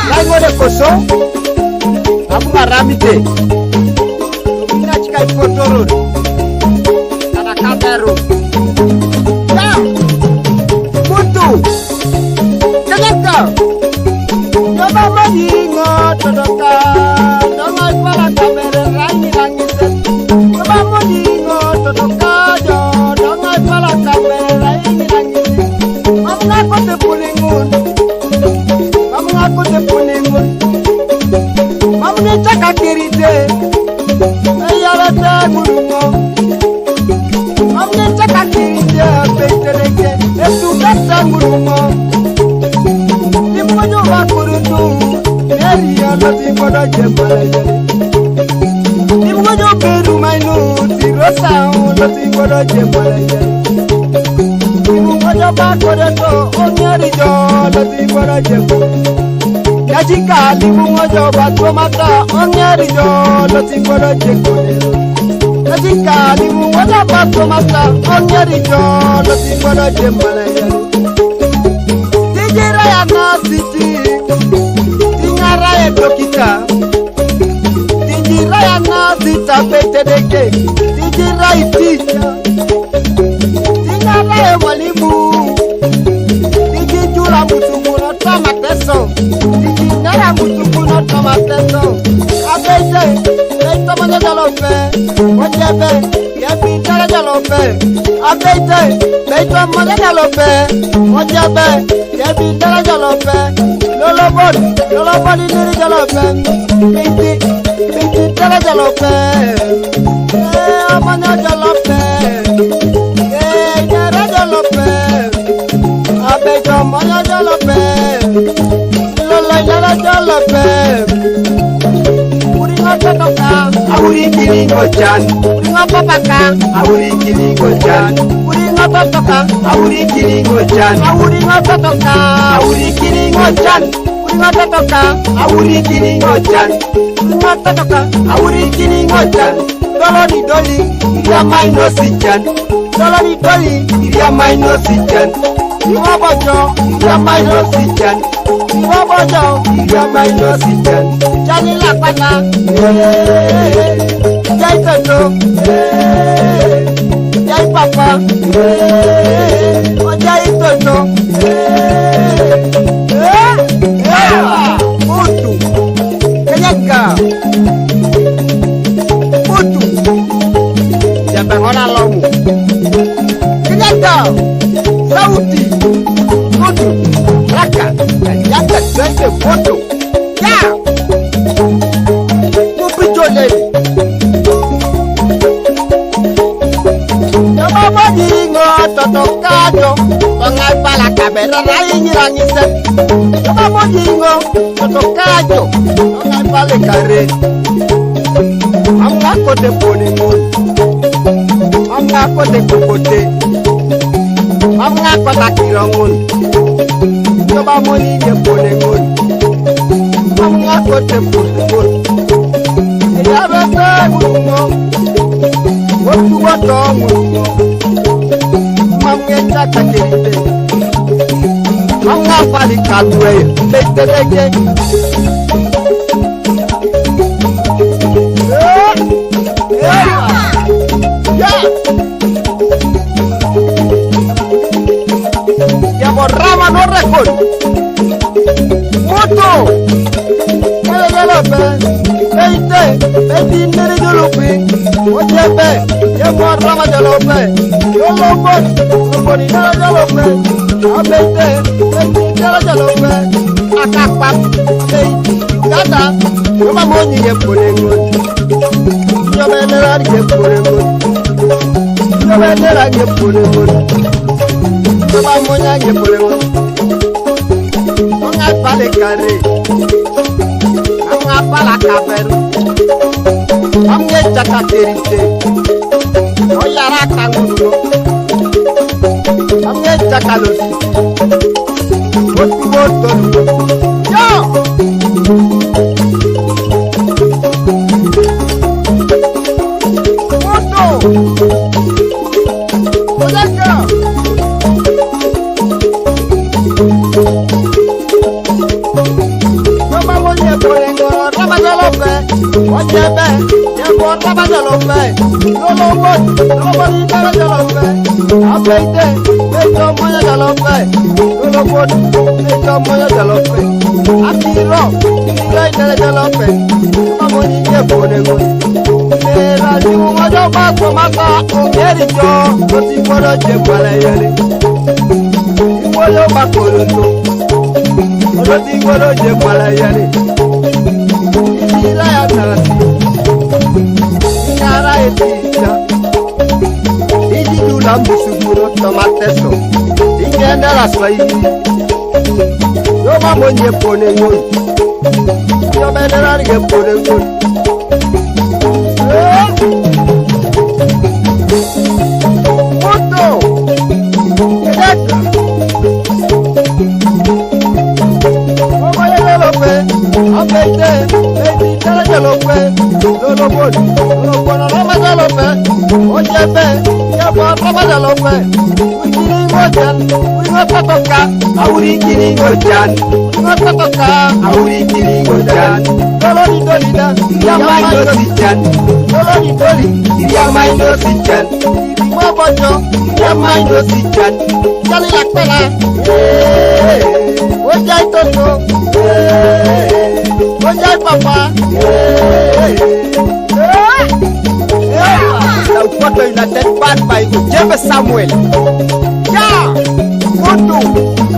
Lai ngode koso. Aku ngaramite. Ina chika ikotoro. Kana kameru. Ya. Mutu. Kenapa? Coba madingo todoka. Dongai pala kamera rangi rangi. Coba madingo todoka jo. Dongai pala kamera rangi rangi. Kamu ngaku tepulingun. Kamu ngaku tepulingun. Kamu ngecak kiri deh. Ayala deh burungo. Kamu ngecak kiri deh. Betereke. Itu datang burungo. Dimujo bakurutu. Eria lati kodo jembalaya. Dimujo beru mainu. Tirosa lati kodo jembalaya. Dimujo bakurutu. Onyeri jo lati kodo jembalaya. Yajika dimujo batomata. Onyeri jo lati kodo jembalaya. Yajika dimujo batomata. Onyeri jo lati kodo jembalaya. Raya nasiti, tinga raya dokita, tingi raya nasita petedeke, tingi raya tija, tinga raya walimu, tingi jura mutukuno tomateso, tingi nara mutukuno tomateso, abeje, beito manya jalope, wajebe, yebi jara jalope, abeje, beito manya jalope, wajebe. Yebi dara jalope, lolobodi niri jalope, binti dara jalope, amanya jalope, dara jalope, abejo manya jalope, lolo dara jalope, uringo totoka, awuri kiringo chan, uringo papaka, awuri kiringo chan, uringo totoka, awuri kiringo chan, awuri totoka, awuri kiringo chan, uringo totoka, awuri kiringo chan, uringo totoka, awuri kiringo chan, dolori doli, iria maino sichan, dolori doli, iria maino sichan, iwa bojo, iria maino sichan, iwa bojo, iria maino sichan, jani lakwana, jai toto, jai papa, jai toto, mutu, kenyaga, mutu, jangan orang lomu, kenyaga, sauti, mutu, raka, kenyaga, jadi foto, ya, mupijo lady. Dingo totokajo, bangai pala kamera rangi rangi set. Coba dingo totokajo, bangai pala kare. Amga kote poningun, amga kote kokote, amga kota kirongun. Coba moni ke poningun, amga kote poningun. Ya bete mungo, waktu mungo. Mamnya kakek, mamnya paling kalue, leke. Ya borrama no record. Moto, jalope, beiti nere jalope, ojebe, ya borrama jalope. Lolobon, lolobon jala jalope, abeite, jala jalope, akakpak, beiti, kata, cuma monyi ye polengun, cuma nerar ye polengun, cuma nerar ye polengun, cuma monya ye polengun, mongai pale kare, mongai pala kaber, mongai cakap kerite. Oyara kanguno, amnya cakalos, botol, yo, jebe ye bon la ba jalo fe lolo bon ni jalo jalo fe abeite beto moya jalo fe lolo bon beto moya jalo fe atiro ngai jalo jalo fe mamo ni ye bone ngo era ni mo jo ba ko maka o geri jo o ti bodo je pala yele iwo yo ba ko lo o ti bodo je pala yele ila ya tarasi yara etija idi dula musuguro tomateso ingenda la swai yo mamo nye pone ngo yo benera nge pone ngo Papa, la photo il a tête bad by Jebe Samuel. Ya, Moto.